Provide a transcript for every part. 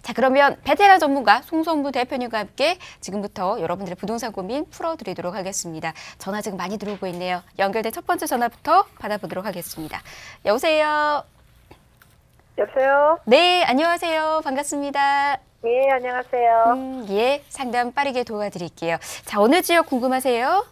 자, 그러면 베테랑 전문가 송성무 대표님과 함께 지금부터 여러분들의 부동산 고민 풀어드리도록 하겠습니다. 전화 지금 많이 들어오고 있네요. 연결된 첫 번째 전화부터 받아보도록 하겠습니다. 여보세요? 여보세요? 네, 안녕하세요. 반갑습니다. 예, 안녕하세요. 예, 상담 빠르게 도와드릴게요. 자, 어느 지역 궁금하세요?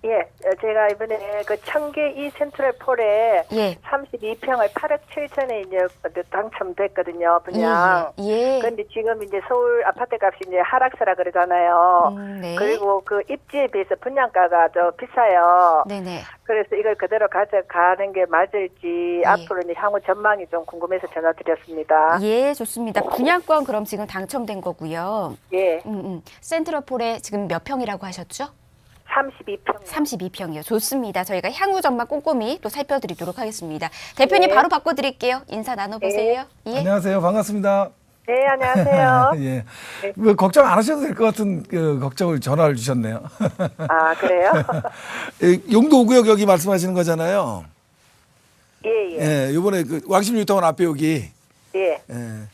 예, 제가 이번에 그 청계 이 센트럴폴에 예. 32평을 8억 7천에 이제 당첨됐거든요, 분양. 예. 그런데 지금 이제 서울 아파트 값이 이제 하락세라 그러잖아요. 네. 그리고 그 입지에 비해서 분양가가 더 비싸요. 네네. 그래서 이걸 그대로 가져가는 게 맞을지 앞으로 이제 향후 전망이 좀 궁금해서 전화드렸습니다. 예, 좋습니다. 분양권 그럼 지금 당첨된 거고요. 예, 센트럴폴에 지금 몇 평이라고 하셨죠? 32평. 32평이요. 좋습니다. 저희가 향후 전망 꼼꼼히 또 살펴드리도록 하겠습니다. 대표님 네. 바로 바꿔드릴게요. 인사 나눠보세요. 예. 안녕하세요. 반갑습니다. 네, 안녕하세요. 예. 뭐 걱정 안 하셔도 될 것 같은 그 걱정을 전화를 주셨네요. 아, 그래요? 용도 5구역 여기 말씀하시는 거잖아요. 예, 예. 예. 이번에 그 왕십 뉴타운 앞에 여기 예.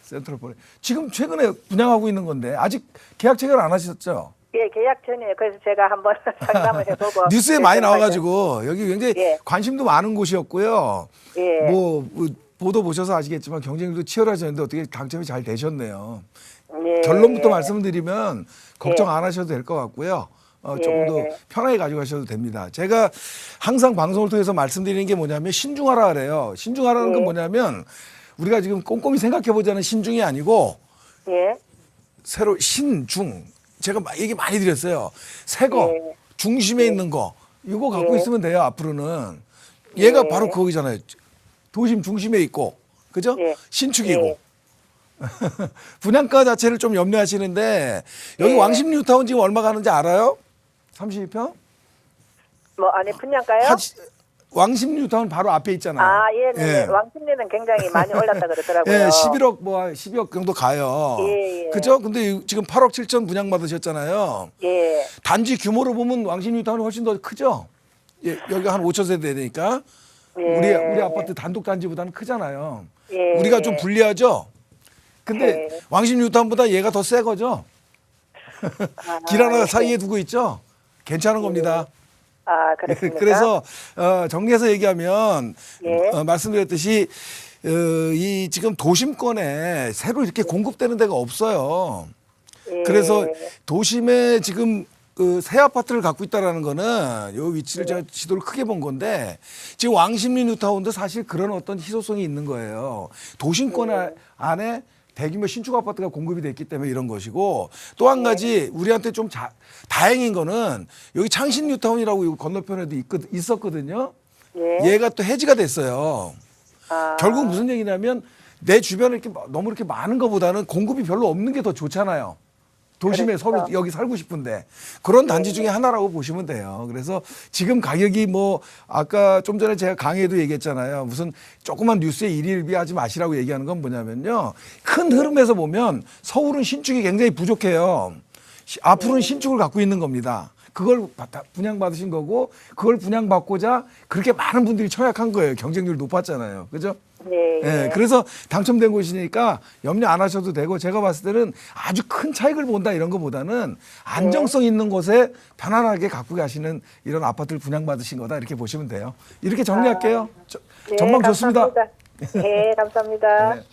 센트럴폴 지금 최근에 분양하고 있는 건데 아직 계약 체결 안 하셨죠? 예, 계약 전이에요. 그래서 제가 한번 상담을 해보고. 뉴스에 많이 나와가지고 여기 굉장히 예. 관심도 많은 곳이었고요. 예. 뭐 보도 보셔서 아시겠지만 경쟁률도 치열하셨는데 어떻게 당첨이 잘 되셨네요. 예. 결론부터 말씀드리면 걱정 예. 안 하셔도 될 것 같고요. 예. 조금 더 편하게 가져가셔도 됩니다. 제가 항상 방송을 통해서 말씀드리는 게 뭐냐면 신중하라 그래요. 신중하라는 건 뭐냐면 우리가 지금 꼼꼼히 생각해 보자는 신중이 아니고 예. 새로 신중. 제가 얘기 많이 드렸어요. 새 거, 예. 중심에 있는 거 이거 갖고 있으면 돼요. 앞으로는. 얘가 예. 바로 그거잖아요. 도심 중심에 있고 그죠? 예. 신축이고. 예. 분양가 자체를 좀 염려하시는데 여기 예. 왕십 뉴타운 지금 얼마 가는지 알아요? 32평? 뭐 안에 분양가요? 왕십 뉴타운 바로 앞에 있잖아요. 아, 예, 네. 왕십리는 굉장히 많이 올랐다 그러더라고요. 예, 11억 뭐 12억 정도 가요. 예, 예. 그죠? 근데 지금 8억 7천 분양 받으셨잖아요. 예. 단지 규모로 보면 왕십 뉴타운이 훨씬 더 크죠? 예, 여기 한 5천 세대 되니까 예. 우리 아파트 단독 단지보다는 크잖아요. 예. 우리가 좀 불리하죠? 근데 예. 왕십 뉴타운보다 얘가 더 새 거죠? 길 하나 사이에 두고 있죠? 괜찮은 겁니다. 아, 그렇습니까? 그래서 정리해서 얘기하면 예. 말씀드렸듯이 이 지금 도심권에 새로 이렇게 공급되는 데가 없어요. 예. 그래서 도심에 지금 새 아파트를 갖고 있다라는 거는 요 위치를 제가 지도를 크게 본 건데 지금 왕십리 뉴타운도 사실 그런 어떤 희소성이 있는 거예요. 도심권 안에 대규모 신축 아파트가 공급이 됐기 때문에 이런 것이고 또 한 가지 우리한테 좀 다행인 거는 여기 창신 뉴타운이라고 이 건너편에도 있었거든요. 예. 얘가 또 해지가 됐어요. 아. 결국 무슨 얘기냐면 내 주변에 이렇게 너무 이렇게 많은 것보다는 공급이 별로 없는 게 더 좋잖아요. 도심에 그렇죠. 서로 여기 살고 싶은데 그런 단지 중에 하나라고 보시면 돼요. 그래서 지금 가격이 뭐 아까 좀 전에 제가 강의에도 얘기했잖아요. 무슨 조그만 뉴스에 일희일비하지 마시라고 얘기하는 건 뭐냐면요. 큰 흐름에서 보면 서울은 신축이 굉장히 부족해요. 앞으로는 신축을 갖고 있는 겁니다. 그걸 분양받으신 거고 그걸 분양받고자 그렇게 많은 분들이 청약한 거예요. 경쟁률 높았잖아요. 그죠? 예. 예, 그래서 당첨된 곳이니까 염려 안 하셔도 되고 제가 봤을 때는 아주 큰 차익을 본다 이런 것보다는 안정성 있는 곳에 편안하게 갖고 가시는 이런 아파트를 분양받으신 거다 이렇게 보시면 돼요. 이렇게 정리할게요. 네, 전망 좋습니다. 네, 감사합니다. 네.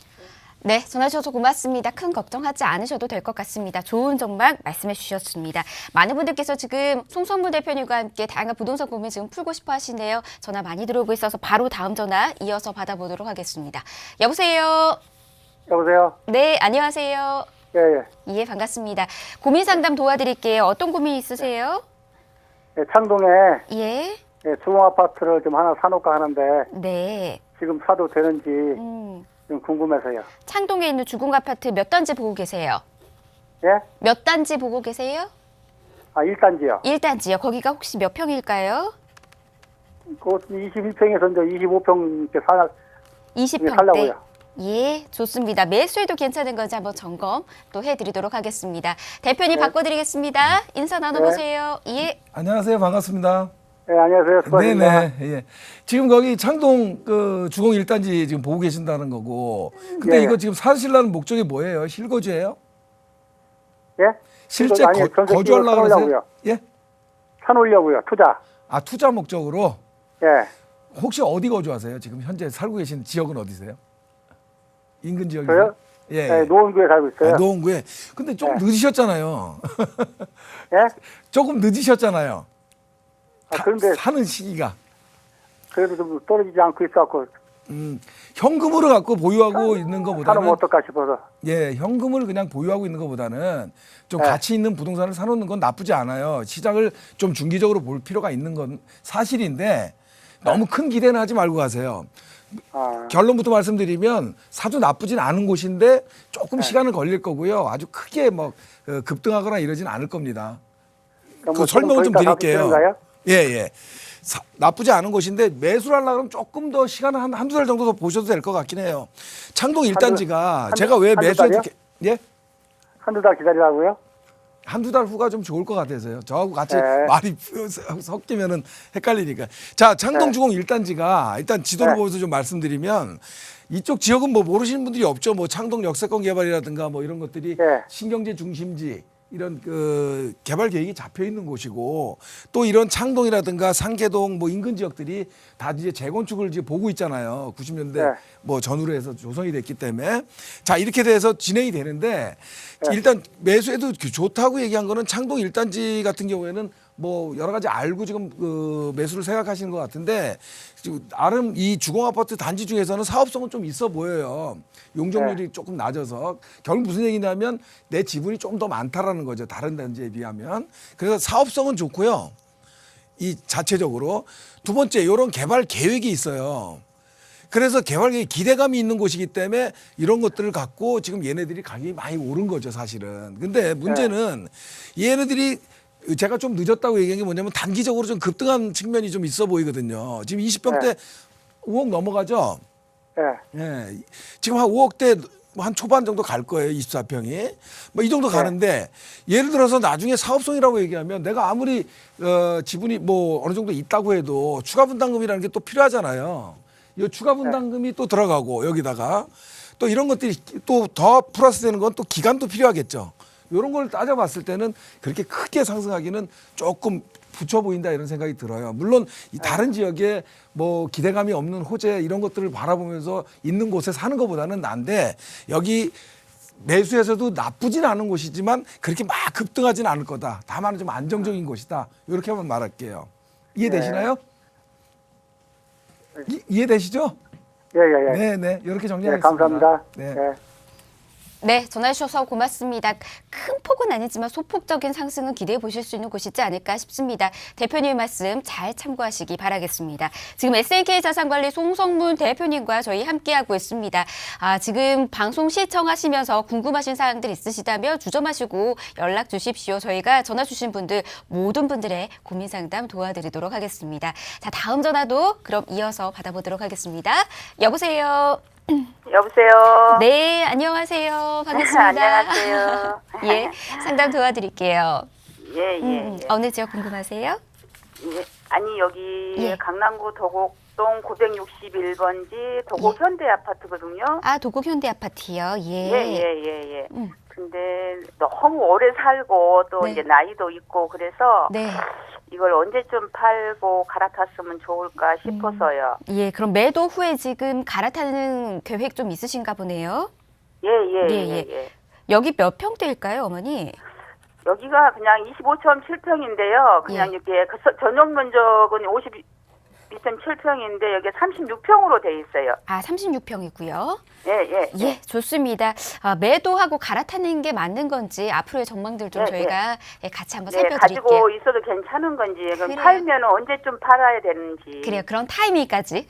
네, 전화 주셔서 고맙습니다. 큰 걱정하지 않으셔도 될 것 같습니다. 좋은 전망 말씀해 주셨습니다. 많은 분들께서 지금 송성무 대표님과 함께 다양한 부동산 고민 지금 풀고 싶어 하시네요. 전화 많이 들어오고 있어서 바로 다음 전화 이어서 받아보도록 하겠습니다. 여보세요? 여보세요? 네, 안녕하세요. 예, 예. 예, 반갑습니다. 고민 상담 도와드릴게요. 어떤 고민 있으세요? 예, 창동에 예, 예, 중흥 아파트를 좀 하나 사놓을까 하는데 네. 지금 사도 되는지 좀 궁금해서요. 창동에 있는 주공 아파트 몇 단지 보고 계세요? 예? 몇 단지 보고 계세요? 아, 1단지요. 1단지요. 거기가 혹시 몇 평일까요? 그 21평에서 이제 25평 이렇게 20평대. 살라고요. 예, 좋습니다. 매수해도 괜찮은 건지 한번 점검 또 해드리도록 하겠습니다. 대표님 네. 바꿔드리겠습니다. 인사 나눠보세요. 예, 안녕하세요. 반갑습니다. 네, 안녕하세요. 수고하십니다. 네네. 예. 지금 거기 창동 그 주공 1단지 지금 보고 계신다는 거고. 근데 예. 이거 지금 사시려는 목적이 뭐예요? 실거주예요? 예? 실제 아니, 전세 거주하려고 그러세요? 사놓으려고요. 예? 사놓으려고요. 투자. 아, 투자 목적으로? 예. 혹시 어디 거주하세요? 지금 현재 살고 계신 지역은 어디세요? 인근 지역이요? 저요? 예. 네, 노원구에 살고 있어요. 아, 노원구에. 근데 조금 네. 늦으셨잖아요. 예? 조금 늦으셨잖아요. 아, 그런데 사는 시기가. 그래도 좀 떨어지지 않고 있어갖고 현금으로 갖고 보유하고 있는 사놓으면 것보다는 어떨까 싶어서. 예, 현금을 그냥 보유하고 있는 것보다는 좀 네. 가치 있는 부동산을 사놓는 건 나쁘지 않아요. 시장을 좀 중기적으로 볼 필요가 있는 건 사실인데 너무 큰 기대는 하지 말고 가세요. 아, 결론부터 말씀드리면 사도 나쁘진 않은 곳인데 조금 네. 시간은 걸릴 거고요. 아주 크게 뭐 급등하거나 이러진 않을 겁니다. 그럼 그 뭐 설명을 좀 더 있다 드릴게요. 가도 예, 예. 나쁘지 않은 곳인데 매수를 하려고 하면 조금 더 시간을 한두 달 정도 더 보셔도 될 것 같긴 해요. 창동 1단지가 제가 왜 한두 매수해도 달이요? 예? 한두 달 기다리라고요? 한두 달 후가 좀 좋을 것 같아서요. 저하고 같이 네. 말이 섞이면은 헷갈리니까. 자, 창동주공 네. 1단지가 일단 지도를 네. 보면서 좀 말씀드리면 이쪽 지역은 뭐 모르시는 분들이 없죠. 뭐 창동 역세권 개발이라든가 뭐 이런 것들이 네. 신경제 중심지 이런 그 개발 계획이 잡혀 있는 곳이고 또 이런 창동이라든가 상계동 뭐 인근 지역들이 다 이제 재건축을 이제 보고 있잖아요. 90년대 네. 뭐 전후로 해서 조성이 됐기 때문에 자 이렇게 돼서 진행이 되는데 네. 일단 매수해도 좋다고 얘기한 거는 창동 1단지 같은 경우에는 뭐 여러 가지 알고 지금 그 매수를 생각하시는 것 같은데 지금 나름 이 주공 아파트 단지 중에서는 사업성은 좀 있어 보여요. 용적률이 조금 낮아서 결국 무슨 얘기냐면 내 지분이 좀 더 많다라는 거죠. 다른 단지에 비하면. 그래서 사업성은 좋고요. 이 자체적으로 두 번째 이런 개발 계획이 있어요. 그래서 개발 계획 기대감이 있는 곳이기 때문에 이런 것들을 갖고 지금 얘네들이 가격이 많이 오른 거죠, 사실은. 근데 문제는 얘네들이 제가 좀 늦었다고 얘기한 게 뭐냐면 단기적으로 좀 급등한 측면이 좀 있어 보이거든요. 지금 20평대 5억 넘어가죠. 예. 예. 지금 한 5억대 한 초반 정도 갈 거예요. 24평이. 뭐 이 정도 가는데 예를 들어서 나중에 사업성이라고 얘기하면 내가 아무리 지분이 뭐 어느 정도 있다고 해도 추가 분담금이라는 게 또 필요하잖아요. 이 추가 분담금이 또 들어가고 여기다가 또 이런 것들이 또 더 플러스 되는 건 또 기간도 필요하겠죠. 이런 걸 따져봤을 때는 그렇게 크게 상승하기는 조금 붙여 보인다 이런 생각이 들어요. 물론 이 다른 지역에 뭐 기대감이 없는 호재 이런 것들을 바라보면서 있는 곳에 사는 것보다는 난데 여기 매수해서도 나쁘진 않은 곳이지만 그렇게 막 급등하진 않을 거다. 다만 좀 안정적인 곳이다. 이렇게만 말할게요. 이해되시나요? 이해되시죠? 예, 예, 예. 네, 네. 이렇게 예, 정리하겠습니다. 감사합니다. 네. 예. 네, 전화 주셔서 고맙습니다. 큰 폭은 아니지만 소폭적인 상승은 기대해 보실 수 있는 곳이지 않을까 싶습니다. 대표님 말씀 잘 참고하시기 바라겠습니다. 지금 SNK 자산관리 송성문 대표님과 저희 함께하고 있습니다. 지금 방송 시청하시면서 궁금하신 사항들 있으시다면 주저마시고 연락 주십시오. 저희가 전화 주신 분들 모든 분들의 고민 상담 도와드리도록 하겠습니다. 자, 다음 전화도 그럼 이어서 받아보도록 하겠습니다. 여보세요. 여보세요. 네, 안녕하세요. 반갑습니다. 안녕하세요. 예, 상담 도와드릴게요. 예, 예, 예. 어느 지역 궁금하세요? 예. 아니 여기 예. 강남구 도곡동 961번지 도곡 현대 아파트거든요. 도곡 현대 아파트요. 예. 예. 음. 근데 너무 오래 살고 또 네. 이제 나이도 있고 그래서 네. 이걸 언제쯤 팔고 갈아탔으면 좋을까 싶어서요. 예, 그럼 매도 후에 지금 갈아타는 계획 좀 있으신가 보네요. 예. 여기 몇 평대일까요, 어머니? 여기가 그냥 25.7평인데요. 그냥 예. 이게 전용 면적은 52.7평인데 여기 36평으로 돼 있어요. 36평이고요. 예. 예, 좋습니다. 매도하고 갈아타는 게 맞는 건지 앞으로의 전망들 좀 예, 저희가 같이 한번 네, 살펴드릴게요. 가지고 있어도 괜찮은 건지, 그럼 그래요. 팔면 언제쯤 팔아야 되는지. 그래요. 그런 타이밍까지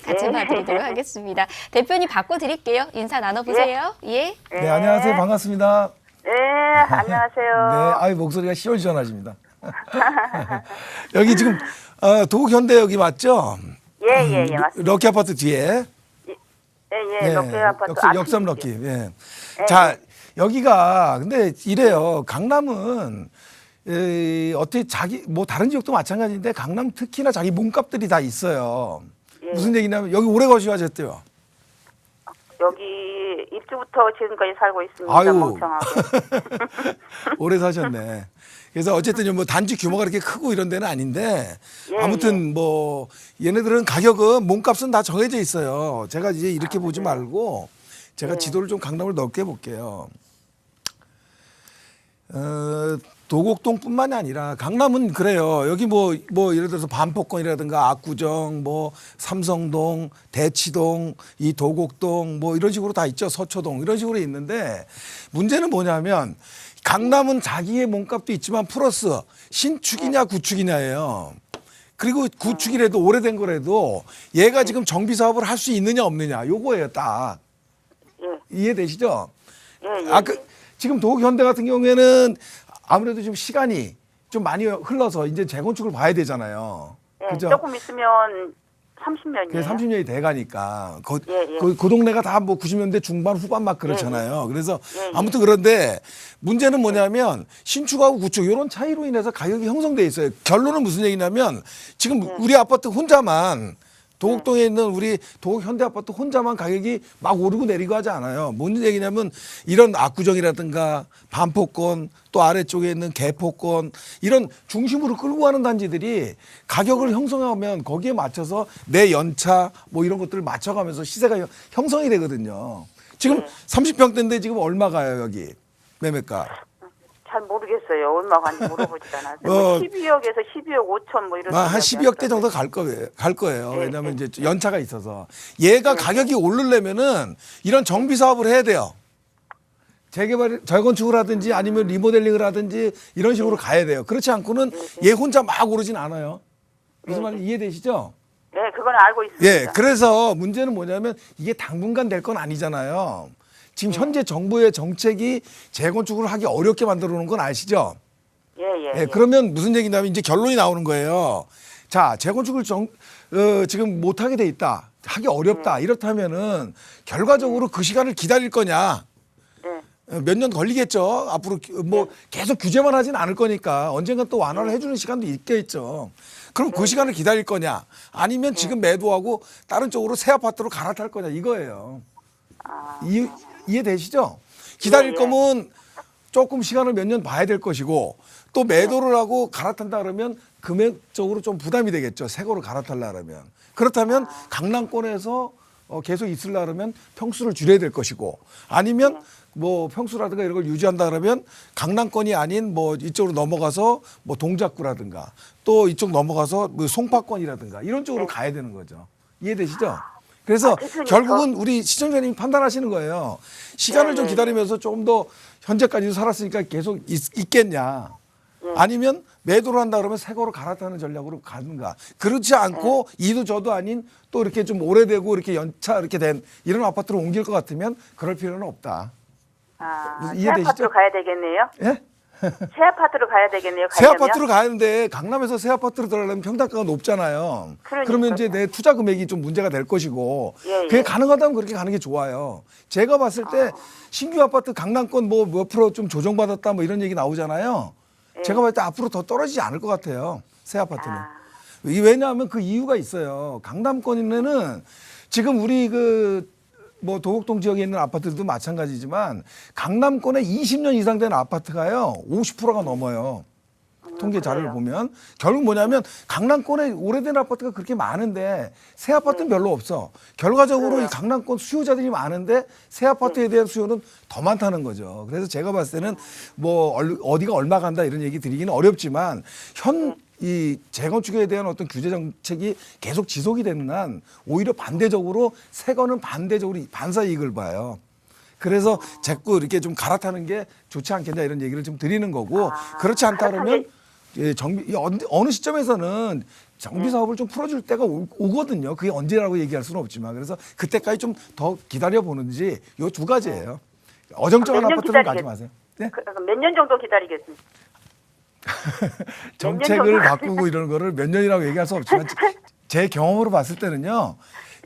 같이 네. 봐드리도록 하겠습니다. 대표님 바꿔드릴게요. 인사 나눠보세요. 예. 네, 안녕하세요. 반갑습니다. 네, 안녕하세요. 네, 아유 목소리가 시원시원하십니다. 여기 지금 도곡 현대역이 맞죠? 예, 맞습니다. 럭키 아파트 뒤에. 예, 럭키 아파트. 역삼 럭키. 예. 자, 여기가 근데 이래요. 강남은 어떻게 자기 뭐 다른 지역도 마찬가지인데 강남 특히나 자기 몸값들이 다 있어요. 예. 무슨 얘기냐면 여기 오래 거주하셨대요. 여기 입주부터 지금까지 살고 있습니다. 아유. 멍청하게. 오래 사셨네. 그래서 어쨌든 뭐 단지 규모가 그렇게 크고 이런 데는 아닌데 예, 아무튼 뭐 얘네들은 가격은 몸값은 다 정해져 있어요. 제가 이제 이렇게 보지 말고 제가 지도를 좀 강남을 넓게 볼게요. 도곡동뿐만이 아니라 강남은 그래요. 여기 뭐 예를 들어서 반포권이라든가 압구정, 뭐 삼성동, 대치동, 이 도곡동 뭐 이런 식으로 다 있죠. 서초동 이런 식으로 있는데 문제는 뭐냐면 강남은 자기의 몸값도 있지만 플러스 신축이냐 구축이냐예요. 그리고 구축이라도 오래된 거라도 얘가 지금 정비 사업을 할 수 있느냐 없느냐 요거예요 딱. 예. 이해되시죠? 예, 예. 지금 도곡현대 같은 경우에는 아무래도 좀 시간이 좀 많이 흘러서 이제 재건축을 봐야 되잖아요. 예, 그죠? 조금 있으면 30년이에요. 그게 30년이 돼가니까 예, 예. 그 동네가 다 뭐 90년대 중반 후반 막 그렇잖아요. 그래서 예, 예. 아무튼 그런데 문제는 뭐냐면 신축하고 구축 이런 차이로 인해서 가격이 형성돼 있어요. 결론은 무슨 얘기냐면 지금 우리 아파트 혼자만 도곡동에 있는 우리 도곡 현대 아파트 혼자만 가격이 막 오르고 내리고 하지 않아요. 뭔 얘기냐면 이런 압구정이라든가 반포권 또 아래쪽에 있는 개포권 이런 중심으로 끌고 가는 단지들이 가격을 형성하면 거기에 맞춰서 내 연차 뭐 이런 것들을 맞춰가면서 시세가 형성이 되거든요. 지금 30평대인데 지금 얼마 가요 여기 매매가? 잘 모르겠어요. 얼마 간지 물어보지 않아서. 어. 12억에서 12억 5천 뭐 이런. 한 12억대 정도 갈 거예요. 왜냐하면 이제 연차가 있어서 얘가 가격이 오르려면은 이런 정비 사업을 해야 돼요. 재개발, 재건축을 하든지 아니면 리모델링을 하든지 이런 식으로 가야 돼요. 그렇지 않고는 얘 혼자 막 오르진 않아요. 무슨 말인지 이해되시죠? 네, 그건 알고 있습니다. 예, 그래서 문제는 뭐냐면 이게 당분간 될 건 아니잖아요. 지금 현재 정부의 정책이 재건축을 하기 어렵게 만들어 놓은 건 아시죠? 예, 예. 예, 그러면 무슨 얘기냐면 이제 결론이 나오는 거예요. 자, 재건축을 지금 못하게 돼 있다. 하기 어렵다. 이렇다면은 결과적으로 그 시간을 기다릴 거냐. 네. 몇 년 걸리겠죠. 앞으로 뭐 계속 규제만 하진 않을 거니까 언젠가 또 완화를 해주는 시간도 있겠죠. 그럼 그 시간을 기다릴 거냐. 아니면 지금 매도하고 다른 쪽으로 새 아파트로 갈아탈 거냐. 이거예요. 이해되시죠? 기다릴 예, 예. 거면 조금 시간을 몇 년 봐야 될 것이고 또 매도를 하고 갈아탄다 그러면 금액적으로 좀 부담이 되겠죠. 새 거로 갈아탈라 그러면. 그렇다면 강남권에서 계속 있으려 그러면 평수를 줄여야 될 것이고 아니면 뭐 평수라든가 이런 걸 유지한다 그러면 강남권이 아닌 뭐 이쪽으로 넘어가서 뭐 동작구라든가 또 이쪽 넘어가서 뭐 송파권이라든가 이런 쪽으로 가야 되는 거죠. 이해되시죠? 그래서 대표님, 결국은 우리 시청자님이 판단하시는 거예요. 시간을 좀 기다리면서 조금 더 현재까지도 살았으니까 계속 있겠냐. 아니면 매도를 한다 그러면 새 거로 갈아타는 전략으로 가는가. 그렇지 않고 이도 저도 아닌 또 이렇게 좀 오래되고 이렇게 연차 이렇게 된 이런 아파트로 옮길 것 같으면 그럴 필요는 없다. 아, 새 이해되시죠? 아파트로 가야 되겠네요. 예? 새 아파트로 가야 되겠네요. 새 가려면? 아파트로 가는데 강남에서 새 아파트로 들어가려면 평당가가 높잖아요. 그러니까요. 그러면 이제 내 투자 금액이 좀 문제가 될 것이고 예, 그게 예. 가능하다면 그렇게 가는 게 좋아요. 제가 봤을 때 신규 아파트 강남권 뭐 몇 프로 좀 조정받았다 뭐 이런 얘기 나오잖아요. 제가 봤을 때 앞으로 더 떨어지지 않을 것 같아요. 새 아파트는. 왜냐하면 그 이유가 있어요. 강남권에는 지금 우리 뭐 도곡동 지역에 있는 아파트들도 마찬가지지만 강남권에 20년 이상 된 아파트가요 50%가 넘어요. 통계 자료를 보면 결국 뭐냐면 강남권에 오래된 아파트가 그렇게 많은데 새 아파트는 별로 없어. 결과적으로 이 강남권 수요자들이 많은데 새 아파트에 대한 수요는 더 많다는 거죠. 그래서 제가 봤을 때는 뭐 어디가 얼마 간다 이런 얘기 드리기는 어렵지만 이 재건축에 대한 어떤 규제 정책이 계속 지속이 되는 한 오히려 반대적으로 새 거는 반대적으로 반사 이익을 봐요. 그래서 자꾸 이렇게 좀 갈아타는 게 좋지 않겠냐 이런 얘기를 좀 드리는 거고 그렇지 않다 그러면 어느 시점에서는 정비 사업을 좀 풀어줄 때가 오거든요. 그게 언제라고 얘기할 수는 없지만 그래서 그때까지 좀 더 기다려 보는지 요 두 가지예요. 어정쩡한 몇 년 아파트는 가지 기다리겠- 마세요. 네? 몇 년 정도 기다리겠습니까? 정책을 바꾸고 이런 거를 몇 년이라고 얘기할 수 없지만 제 경험으로 봤을 때는요.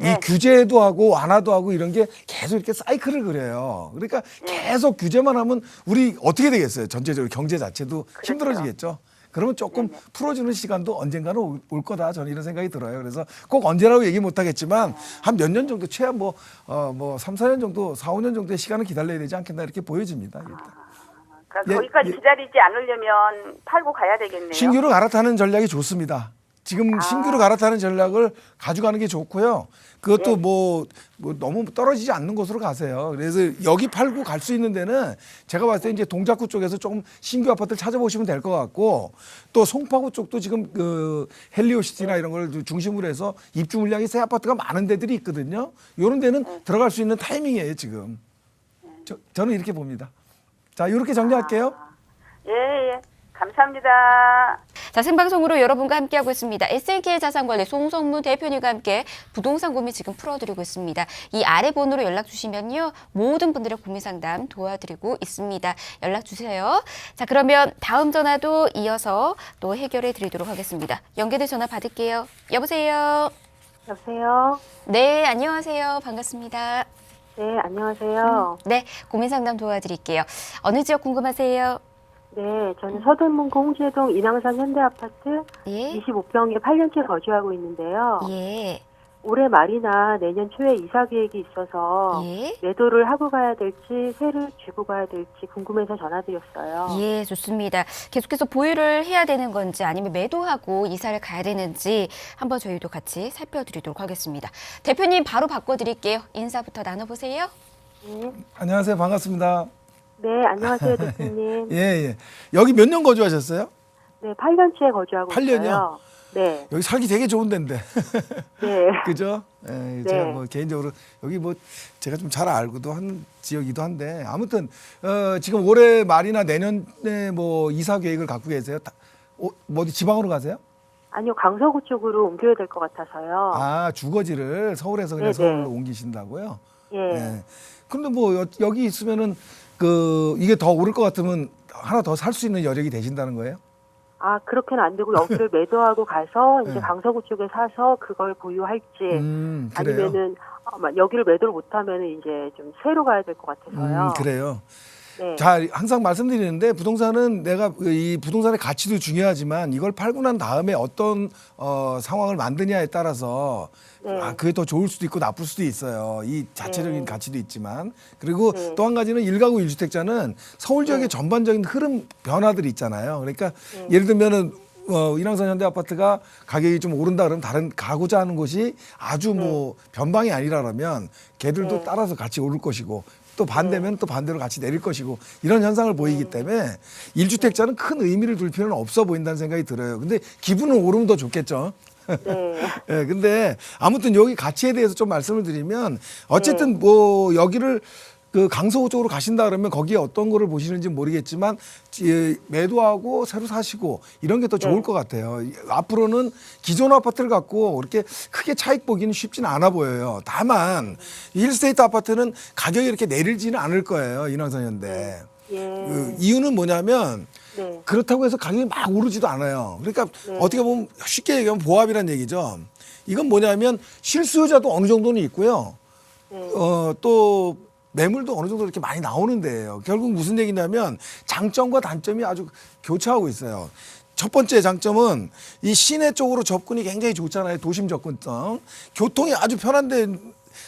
이 규제도 하고 완화도 하고 이런 게 계속 이렇게 사이클을 그려요. 그러니까 계속 규제만 하면 우리 어떻게 되겠어요? 전체적으로 경제 자체도 힘들어지겠죠. 그러면 조금 풀어주는 시간도 언젠가는 올 거다. 저는 이런 생각이 들어요. 그래서 꼭 언제라고 얘기 못 하겠지만 한 몇 년 정도 최하 뭐 3, 4년 정도, 4, 5년 정도의 시간을 기다려야 되지 않겠나 이렇게 보여집니다. 일단. 그러니까 예, 거기까지 예. 기다리지 않으려면 팔고 가야 되겠네요. 신규로 갈아타는 전략이 좋습니다. 지금 신규로 갈아타는 전략을 가져가는 게 좋고요. 그것도 뭐 너무 떨어지지 않는 곳으로 가세요. 그래서 여기 팔고 갈 수 있는 데는 제가 봤을 때 이제 동작구 쪽에서 조금 신규 아파트를 찾아보시면 될 것 같고 또 송파구 쪽도 지금 그 헬리오시티나 이런 걸 중심으로 해서 입주 물량이 새 아파트가 많은 데들이 있거든요. 이런 데는 들어갈 수 있는 타이밍이에요, 지금. 저는 이렇게 봅니다. 자, 이렇게 정리할게요. 예. 감사합니다. 자, 생방송으로 여러분과 함께하고 있습니다. SNK 자산관리 송성문 대표님과 함께 부동산 고민 지금 풀어드리고 있습니다. 이 아래 번호로 연락 주시면요. 모든 분들의 고민 상담 도와드리고 있습니다. 연락 주세요. 자, 그러면 다음 전화도 이어서 또 해결해 드리도록 하겠습니다. 연계된 전화 받을게요. 여보세요. 여보세요? 네, 안녕하세요. 반갑습니다. 네, 안녕하세요. 네, 고민 상담 도와드릴게요. 어느 지역 궁금하세요? 네, 저는 서대문구 홍제동 인왕산 현대아파트 예. 25평에 8년째 거주하고 있는데요. 예. 올해 말이나 내년 초에 이사 계획이 있어서 예. 매도를 하고 가야 될지 세를 주고 가야 될지 궁금해서 전화드렸어요. 예, 좋습니다. 계속해서 보유를 해야 되는 건지 아니면 매도하고 이사를 가야 되는지 한번 저희도 같이 살펴드리도록 하겠습니다. 대표님 바로 바꿔드릴게요. 인사부터 나눠보세요. 네, 안녕하세요. 반갑습니다. 네 안녕하세요, 대표님. 예. 여기 몇 년 거주하셨어요? 네, 8년째 거주하고 8년이요? 있어요. 네, 여기 살기 되게 좋은 데인데. 네. 그죠? 예, 네. 제가 뭐 개인적으로 여기 뭐 제가 좀 잘 알고도 한 지역이기도 한데 아무튼 지금 올해 말이나 내년에 뭐 이사 계획을 갖고 계세요? 뭐 어디 지방으로 가세요? 아니요, 강서구 쪽으로 옮겨야 될 것 같아서요. 아, 주거지를 서울에서 그냥 네네. 서울로 옮기신다고요? 예. 예. 그런데 뭐 여기 있으면은 이게 더 오를 것 같으면 하나 더 살 수 있는 여력이 되신다는 거예요? 아, 그렇게는 안 되고 여기를 매도하고 가서 이제 네. 강서구 쪽에 사서 그걸 보유할지 그래요. 아니면은 여기를 매도를 못하면은 이제 좀 새로 가야 될 것 같아서요. 그래요. 네. 자, 항상 말씀드리는데 부동산은 내가 이 부동산의 가치도 중요하지만 이걸 팔고 난 다음에 어떤 상황을 만드냐에 따라서 네. 그게 더 좋을 수도 있고 나쁠 수도 있어요. 이 자체적인 네. 가치도 있지만 그리고 네. 또 한 가지는 1가구 1주택자는 서울 지역의 네. 전반적인 흐름 변화들이 있잖아요. 그러니까 네. 예를 들면은 인왕산 현대아파트가 가격이 좀 오른다 그러면 다른 가고자 하는 곳이 아주 뭐 변방이 아니라 그러면 걔들도 네. 따라서 같이 오를 것이고 또 반대면 또 반대로 같이 내릴 것이고 이런 현상을 보이기 때문에 1주택자는 큰 의미를 둘 필요는 없어 보인다는 생각이 들어요. 근데 기분은 오르면 더 좋겠죠. 네. 예, 근데 아무튼 여기 가치에 대해서 좀 말씀을 드리면 어쨌든 뭐 여기를 강서구 쪽으로 가신다 그러면 거기에 어떤 거를 보시는지 모르겠지만 매도하고 새로 사시고 이런 게 더 좋을 것 같아요. 앞으로는 기존 아파트를 갖고 그렇게 크게 차익 보기는 쉽지는 않아 보여요. 다만 힐스테이트 아파트는 가격이 이렇게 내리지는 않을 거예요. 인왕산 현대. 예. 이유는 뭐냐면 네. 그렇다고 해서 가격이 막 오르지도 않아요. 그러니까 어떻게 보면 쉽게 얘기하면 보합이란 얘기죠. 이건 뭐냐면 실수요자도 어느 정도는 있고요. 네. 또 매물도 어느 정도 이렇게 많이 나오는 데예요. 결국 무슨 얘기냐면 장점과 단점이 아주 교차하고 있어요. 첫 번째 장점은 이 시내 쪽으로 접근이 굉장히 좋잖아요. 도심 접근성. 교통이 아주 편한데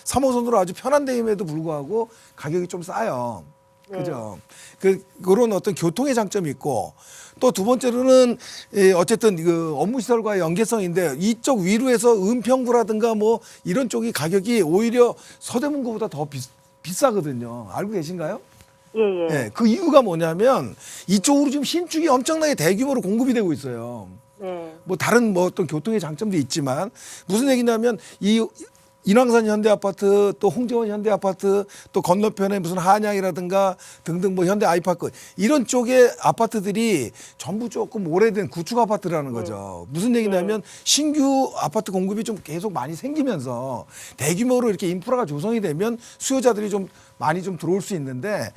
3호선으로 아주 편한 데임에도 불구하고 가격이 좀 싸요. 그죠? 그런 어떤 교통의 장점이 있고 또 두 번째로는 어쨌든 업무 시설과의 연계성인데 이쪽 위로에서 은평구라든가 뭐 이런 쪽이 가격이 오히려 서대문구보다 더 비싸거든요. 알고 계신가요? 예. 네, 그 이유가 뭐냐면 이쪽으로 지금 신축이 엄청나게 대규모로 공급이 되고 있어요. 네. 뭐 다른 뭐 어떤 교통의 장점도 있지만 무슨 얘기냐면 이 인왕산 현대아파트 또 홍제원 현대아파트 또 건너편에 무슨 한양이라든가 등등 뭐 현대 아이파크 이런 쪽의 아파트들이 전부 조금 오래된 구축 아파트라는 거죠. 무슨 얘기냐면 신규 아파트 공급이 좀 계속 많이 생기면서 대규모로 이렇게 인프라가 조성이 되면 수요자들이 좀 많이 좀 들어올 수 있는데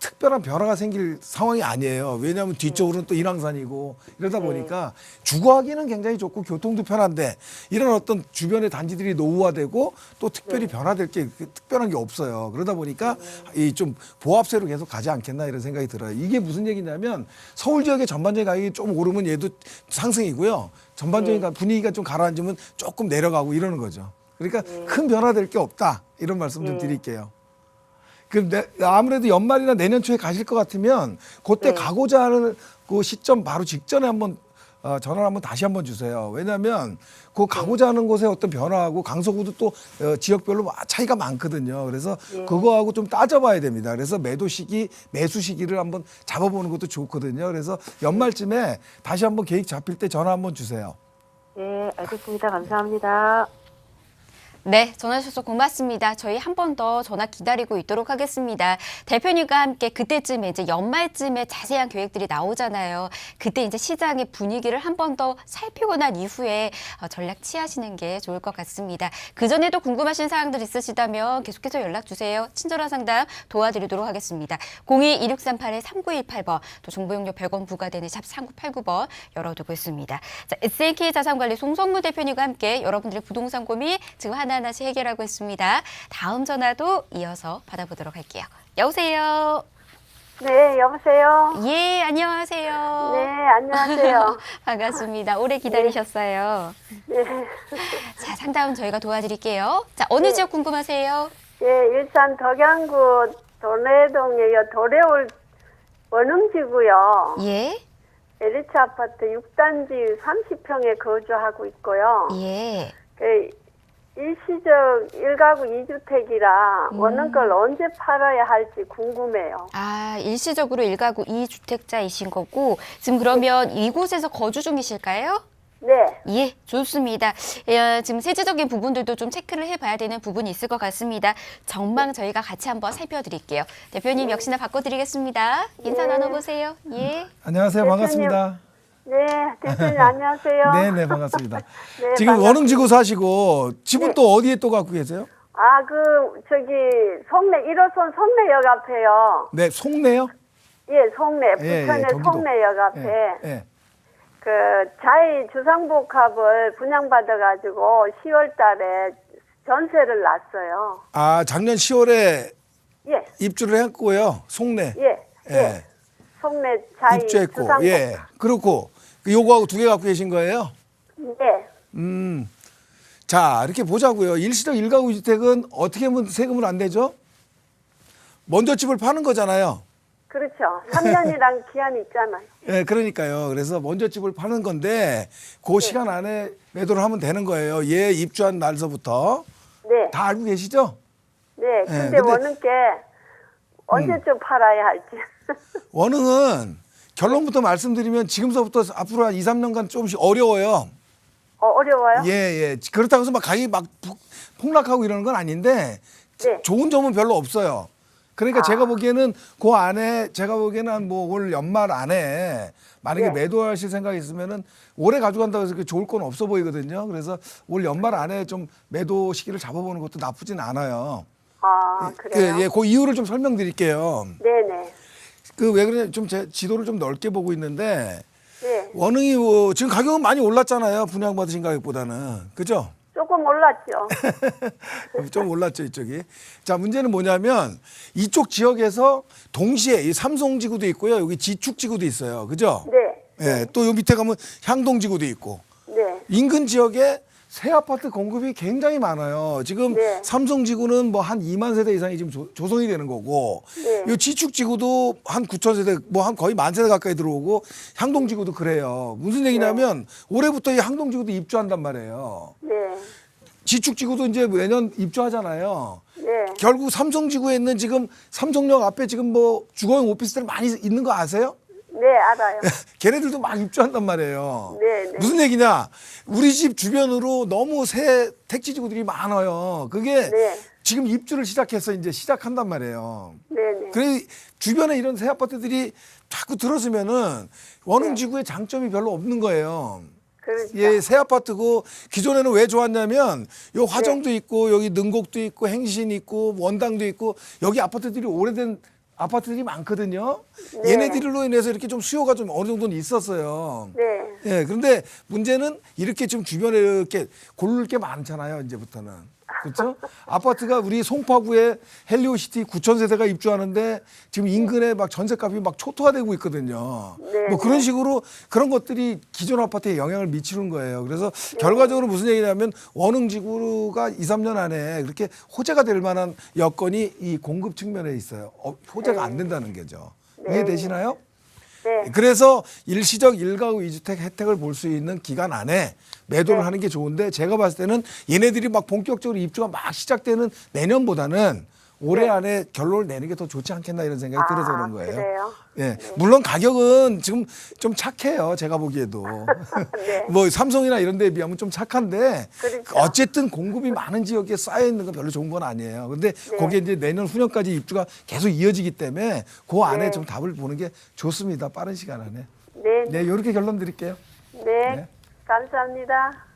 특별한 변화가 생길 상황이 아니에요. 왜냐하면 뒤쪽으로는 또 인왕산이고 이러다 보니까 주거하기는 굉장히 좋고 교통도 편한데 이런 어떤 주변의 단지들이 노후화되고 또 특별히 변화될 게 특별한 게 없어요. 그러다 보니까 이 좀 보합세로 계속 가지 않겠나 이런 생각이 들어요. 이게 무슨 얘기냐면 서울 지역의 전반적인 가격이 좀 오르면 얘도 상승이고요. 전반적인 분위기가 좀 가라앉으면 조금 내려가고 이러는 거죠. 그러니까 큰 변화될 게 없다 이런 말씀 좀 드릴게요. 아무래도 연말이나 내년 초에 가실 것 같으면 그때 가고자 하는 그 시점 바로 직전에 한번 전화를 한번 다시 한번 주세요. 왜냐하면 그 가고자 하는 곳의 어떤 변화하고 강서구도 또 지역별로 차이가 많거든요. 그래서 그거하고 좀 따져봐야 됩니다. 그래서 매도 시기, 매수 시기를 한번 잡아보는 것도 좋거든요. 그래서 연말쯤에 다시 한번 계획 잡힐 때 전화 한번 주세요. 네, 알겠습니다. 감사합니다. 네, 전화 주셔서 고맙습니다. 저희 한 번 더 전화 기다리고 있도록 하겠습니다. 대표님과 함께 그때쯤에 이제 연말쯤에 자세한 계획들이 나오잖아요. 그때 이제 시장의 분위기를 한 번 더 살피고 난 이후에 전략 취하시는 게 좋을 것 같습니다. 그전에도 궁금하신 사항들 있으시다면 계속해서 연락 주세요. 친절한 상담 도와드리도록 하겠습니다. 02-2638-3918번 또 정보용료 100원 부과되는 샵 3989번 열어두고 있습니다. 자, SNK 자산관리 송성무 대표님과 함께 여러분들의 부동산 고민 지금 하나하나씩 해결하고 있습니다. 다음 전화도 이어서 받아보도록 할게요. 여보세요. 네, 여보세요. 예, 안녕하세요. 네, 안녕하세요. 반갑습니다. 오래 기다리셨어요. 네, 자, 상담은 저희가 도와드릴게요. 자, 어느 지역 궁금하세요? 예, 일산 덕양구 도내동에요. 도래올 원흥지구요. 예, 엘리트 아파트 6단지 30평에 거주하고 있고요. 예. 그 일시적 1가구 2주택이라 원흥걸 언제 팔아야 할지 궁금해요. 아, 일시적으로 1가구 2주택자이신 거고 지금 그러면 이곳에서 거주 중이실까요? 네, 예, 좋습니다. 예, 지금 세부적인 부분들도 좀 체크를 해봐야 되는 부분이 있을 것 같습니다. 전망 저희가 같이 한번 살펴드릴게요. 대표님 역시나 바꿔드리겠습니다. 인사 나눠보세요. 예. 안녕하세요. 반갑습니다. 네, 대표님 안녕하세요. 네, 반갑습니다. 네, 지금 반갑습니다. 원흥지구 사시고 집은 또 어디에 또 갖고 계세요? 아, 저기 송내 1호선 송내역 앞에요. 네, 송내요? 예, 송내 부천의 경기도. 송내역 앞에 예. 그 자이 주상복합을 분양받아가지고 10월달에 전세를 놨어요. 아, 작년 10월에 예, 입주를 했고요. 송내. 예. 송내 자이 입주했고. 주상복합. 예. 그렇고 요거하고 두 개 갖고 계신 거예요? 네. 자, 이렇게 보자고요. 일시적 1가구 주택은 어떻게 하면 세금을 안 내죠? 먼저 집을 파는 거잖아요. 그렇죠. 3년이란 기한이 있잖아요. 예, 그러니까요. 그래서 먼저 집을 파는 건데 그 시간 안에 매도를 하면 되는 거예요. 얘 입주한 날서부터. 네. 다 알고 계시죠? 네. 근데 근데- 원은께 언제쯤 팔아야 할지. 원흥은 결론부터 말씀드리면 지금서부터 앞으로 한 2, 3년간 조금씩 어려워요. 어려워요? 예. 그렇다고 해서 막 가격이 막 폭락하고 이러는 건 아닌데 네. 좋은 점은 별로 없어요. 그러니까 제가 보기에는 그 안에 제가 보기에는 한 뭐 올 연말 안에 만약에 네. 매도하실 생각이 있으면은 오래 가져간다고 해서 좋을 건 없어 보이거든요. 그래서 올 연말 안에 좀 매도 시기를 잡아보는 것도 나쁘진 않아요. 아, 그래요? 예, 그 이유를 좀 설명드릴게요. 네네. 그 왜 그러냐 좀 제 지도를 좀 넓게 보고 있는데 네. 원흥이 지금 가격은 많이 올랐잖아요. 분양받으신 가격보다는. 그죠? 조금 올랐죠. 좀 올랐죠, 이쪽이. 자, 문제는 뭐냐면 이쪽 지역에서 동시에 이 삼성지구도 있고요. 여기 지축지구도 있어요. 그죠? 네. 예, 또 요 밑에 가면 향동지구도 있고. 네. 인근 지역에 새 아파트 공급이 굉장히 많아요. 지금 네. 삼성지구는 뭐 한 2만 세대 이상이 지금 조성이 되는 거고, 네. 이 지축지구도 한 9천 세대, 뭐 한 거의 1만 세대 가까이 들어오고, 향동지구도 그래요. 무슨 얘기냐면 올해부터 이 향동지구도 입주한단 말이에요. 네. 지축지구도 이제 매년 입주하잖아요. 네. 결국 삼성지구에 있는 지금 삼성역 앞에 지금 뭐 주거용 오피스텔 많이 있는 거 아세요? 네, 알아요. 걔네들도 막 입주한단 말이에요. 네, 네. 무슨 얘기냐? 우리 집 주변으로 너무 새 택지지구들이 많아요. 그게 네. 지금 입주를 시작해서 이제 시작한단 말이에요. 네, 네. 그래 주변에 이런 새 아파트들이 자꾸 들어서면은 원흥지구의 장점이 별로 없는 거예요. 그렇죠. 예, 새 아파트고 기존에는 왜 좋았냐면 요 화정도 있고 여기 능곡도 있고 행신 있고 원당도 있고 여기 아파트들이 오래된 아파트들이 많거든요. 네. 얘네들로 인해서 이렇게 좀 수요가 좀 어느 정도는 있었어요. 네. 예, 그런데 문제는 이렇게 좀 주변에 이렇게 고를 게 많잖아요, 이제부터는. 그렇죠? 아파트가 우리 송파구에 헬리오시티 9,000세대가 입주하는데 지금 인근에 막 전세값이 막 초토화되고 있거든요. 네. 뭐 그런 식으로 그런 것들이 기존 아파트에 영향을 미치는 거예요. 그래서 결과적으로 무슨 얘기냐면 원흥지구가 2, 3년 안에 그렇게 호재가 될 만한 여건이 이 공급 측면에 있어요. 호재가 안 된다는 거죠. 이해되시나요? 네. 그래서 일시적 1가구 2주택 혜택을 볼 수 있는 기간 안에 매도를 하는 게 좋은데 제가 봤을 때는 얘네들이 막 본격적으로 입주가 막 시작되는 내년보다는 올해 안에 결론을 내는 게 더 좋지 않겠나 이런 생각이 들어서 그런 거예요. 그래요? 예, 물론 가격은 지금 좀 착해요. 제가 보기에도 네. 뭐 삼성이나 이런 데에 비하면 좀 착한데 그렇죠. 어쨌든 공급이 많은 지역에 쌓여 있는 건 별로 좋은 건 아니에요. 근데 거기에 이제 내년 후년까지 입주가 계속 이어지기 때문에 그 안에 네. 좀 답을 보는 게 좋습니다. 빠른 시간 안에. 네. 네, 이렇게 결론 드릴게요. 네. 네. 감사합니다.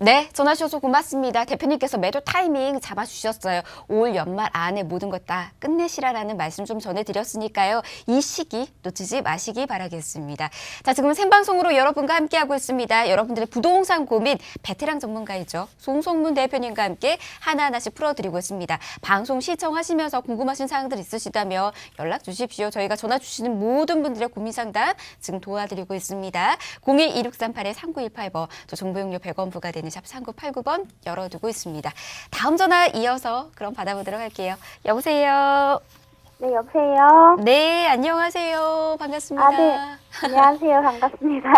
네, 전화 주셔서 고맙습니다. 대표님께서 매도 타이밍 잡아주셨어요. 올 연말 안에 모든 것 다 끝내시라라는 말씀 좀 전해드렸으니까요. 이 시기 놓치지 마시기 바라겠습니다. 자, 지금 생방송으로 여러분과 함께하고 있습니다. 여러분들의 부동산 고민 베테랑 전문가이죠. 송성문 대표님과 함께 하나하나씩 풀어드리고 있습니다. 방송 시청하시면서 궁금하신 사항들 있으시다면 연락 주십시오. 저희가 전화 주시는 모든 분들의 고민 상담 지금 도와드리고 있습니다. 02-2638-3918번, 또 정보용료 100원 부과되는 샵 3989번 열어두고 있습니다. 다음 전화 이어서 그럼 받아보도록 할게요. 여보세요. 네, 여보세요. 네, 안녕하세요. 반갑습니다. 아, 네. 안녕하세요. 반갑습니다.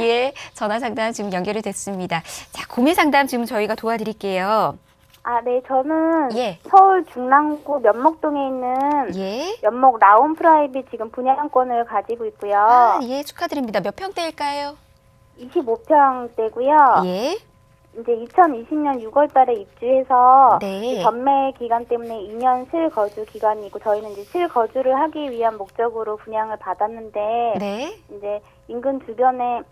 예, 전화 상담 지금 연결이 됐습니다. 자, 고민 상담 지금 저희가 도와드릴게요. 아, 네. 저는 예. 서울 중랑구 면목동에 있는 예. 면목 라온 프라이빗 지금 분양권을 가지고 있고요. 아, 예, 축하드립니다. 몇 평대일까요? 25평대고요. 예. 이제 2020년 6월 달에 입주해서 네. 전매 기간 때문에 2년 실거주 기간이고 저희는 이제 실거주를 하기 위한 목적으로 분양을 받았는데 네. 이제 인근 주변에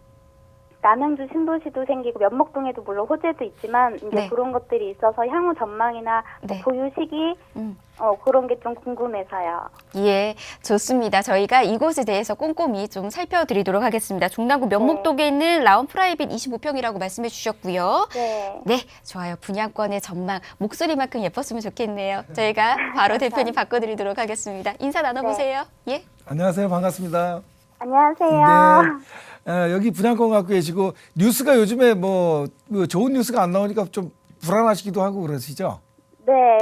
남양주 신도시도 생기고 면목동에도 물론 호재도 있지만 이제 네. 그런 것들이 있어서 향후 전망이나 뭐 네. 보유 시기 음. 그런 게 좀 궁금해서요. 예, 좋습니다. 저희가 이곳에 대해서 꼼꼼히 좀 살펴드리도록 하겠습니다. 중랑구 면목동에 있는 라온 프라이빗 25평이라고 말씀해 주셨고요. 네. 네, 좋아요. 분양권의 전망, 목소리만큼 예뻤으면 좋겠네요. 저희가 바로 대표님 바꿔드리도록 하겠습니다. 인사 나눠보세요. 예. 안녕하세요. 반갑습니다. 안녕하세요. 네. 여기 분양권 갖고 계시고 뉴스가 요즘에 뭐 좋은 뉴스가 안 나오니까 좀 불안하시기도 하고 그러시죠? 네.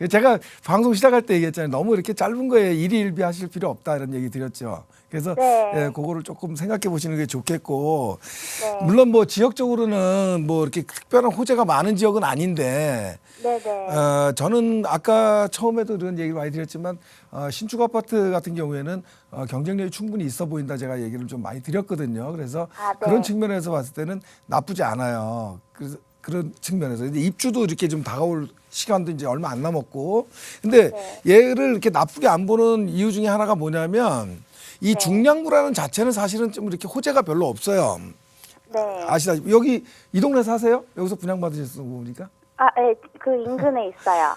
제가 방송 시작할 때 얘기했잖아요. 너무 이렇게 짧은 거에 일희일비 하실 필요 없다 이런 얘기 드렸죠. 그래서 네. 예, 그거를 조금 생각해 보시는 게 좋겠고 네. 물론 뭐 지역적으로는 뭐 이렇게 특별한 호재가 많은 지역은 아닌데 네네. 저는 아까 처음에도 그런 얘기를 많이 드렸지만 신축 아파트 같은 경우에는 경쟁력이 충분히 있어 보인다 제가 얘기를 좀 많이 드렸거든요. 그래서 아, 네. 그런 측면에서 봤을 때는 나쁘지 않아요. 그래서 그런 측면에서 근데 입주도 이렇게 좀 다가올 시간도 이제 얼마 안 남았고 근데 네. 얘를 이렇게 나쁘게 안 보는 이유 중에 하나가 뭐냐면 이 네. 중량구라는 자체는 사실은 좀 이렇게 호재가 별로 없어요. 네. 아시다시피 여기 이 동네 사세요? 여기서 분양 받으셨던 거 보니까 아, 네. 그 인근에 있어요.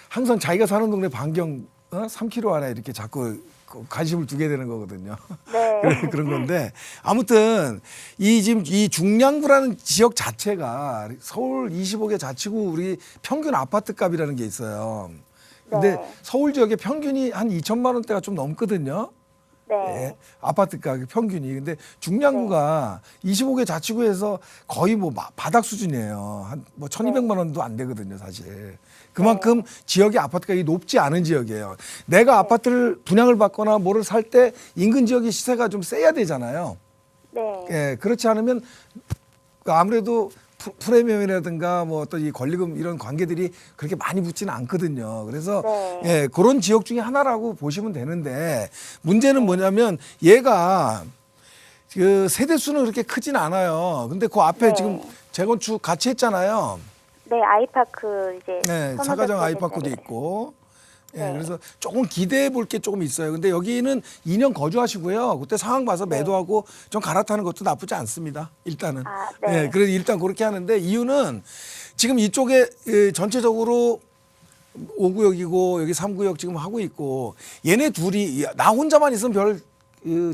항상 자기가 사는 동네 반경 3km 안에 이렇게 자꾸 관심을 두게 되는 거거든요. 네. 그런 건데 아무튼 지금 이 중량구라는 지역 자체가 서울 25개 자치구 우리 평균 아파트 값이라는 게 있어요. 근데 네. 서울 지역의 평균이 한 2천만 원대가 좀 넘거든요. 네. 예, 아파트 가격 평균이. 근데 중량구가 25개 자치구에서 거의 뭐 바닥 수준이에요. 한 뭐 1,200만 원도 안 되거든요, 사실. 그만큼 지역의 아파트 가격이 높지 않은 지역이에요. 내가 아파트를 분양을 받거나 뭐를 살 때 인근 지역의 시세가 좀 세야 되잖아요. 네. 예, 그렇지 않으면 아무래도 프리미엄이라든가 뭐 어떤 이 권리금 이런 관계들이 그렇게 많이 붙지는 않거든요. 그래서 네. 예, 그런 지역 중에 하나라고 보시면 되는데 문제는 뭐냐면 얘가 그 세대 수는 그렇게 크진 않아요. 근데 그 앞에 네. 지금 재건축 같이 했잖아요. 네, 아이파크 이제 네, 선호적 사가정 아이파크도 지역인데. 있고. 예, 네. 그래서 조금 기대해 볼 게 조금 있어요. 근데 여기는 2년 거주하시고요. 그때 상황 봐서 매도하고 좀 갈아타는 것도 나쁘지 않습니다. 일단은. 아, 네. 예, 그래서 일단 그렇게 하는데 이유는 지금 이쪽에 전체적으로 5구역이고 여기 3구역 지금 하고 있고 얘네 둘이 나 혼자만 있으면 별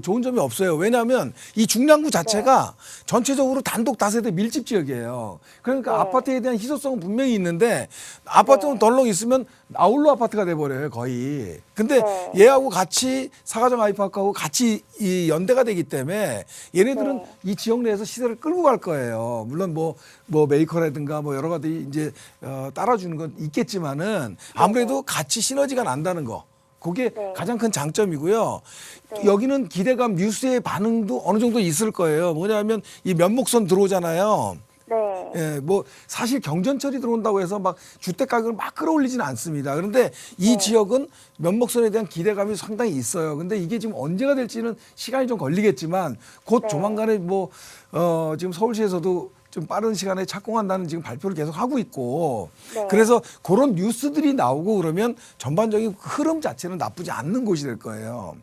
좋은 점이 없어요. 왜냐하면 이 중량구 자체가 전체적으로 단독 다세대 밀집 지역이에요. 그러니까 아파트에 대한 희소성은 분명히 있는데 아파트는 덜렁 있으면 아울러 아파트가 돼버려요 거의. 근데 얘하고 같이 사가정 아이파크하고 같이 이 연대가 되기 때문에 얘네들은 이 지역 내에서 시세를 끌고 갈 거예요. 물론 뭐 메이커라든가 뭐 여러 가지 이제 따라주는 건 있겠지만은 아무래도 같이 시너지가 난다는 거. 그게 가장 큰 장점이고요. 여기는 기대감 뉴스의 반응도 어느 정도 있을 거예요. 뭐냐면 이 면목선 들어오잖아요. 네. 예, 뭐 사실 경전철이 들어온다고 해서 막 주택 가격을 막 끌어올리지는 않습니다. 그런데 이 지역은 면목선에 대한 기대감이 상당히 있어요. 근데 이게 지금 언제가 될지는 시간이 좀 걸리겠지만 곧 조만간에 뭐 지금 서울시에서도 좀 빠른 시간에 착공한다는 지금 발표를 계속 하고 있고 그래서 그런 뉴스들이 나오고 그러면 전반적인 흐름 자체는 나쁘지 않는 곳이 될 거예요.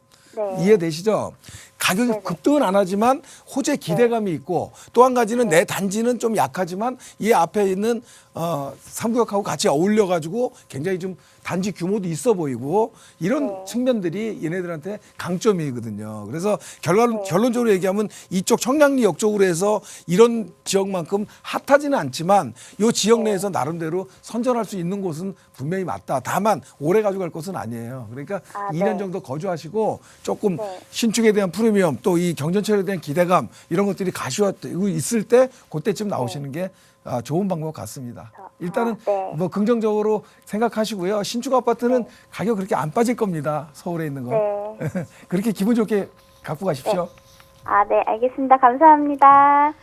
이해되시죠? 가격이 급등은 안 하지만 호재 기대감이 있고 또 한 가지는 내 단지는 좀 약하지만 이 앞에 있는 3구역하고 같이 어울려 가지고 굉장히 좀 단지 규모도 있어 보이고 이런 측면들이 얘네들한테 강점이거든요. 그래서 결론적으로 얘기하면 이쪽 청량리역 쪽으로 해서 이런 지역만큼 핫하지는 않지만 이 지역 내에서 나름대로 선전할 수 있는 곳은 분명히 맞다. 다만 오래 가져갈 것은 아니에요. 그러니까 2년 정도 거주하시고 조금 신축에 대한 프리미엄 또 이 경전철에 대한 기대감 이런 것들이 가시화되고 있을 때 그때쯤 나오시는 게 좋은 방법 같습니다. 일단은 뭐 긍정적으로 생각하시고요. 신축 아파트는 가격 그렇게 안 빠질 겁니다. 서울에 있는 거. 그렇게 기분 좋게 갖고 가십시오. 네, 알겠습니다. 감사합니다.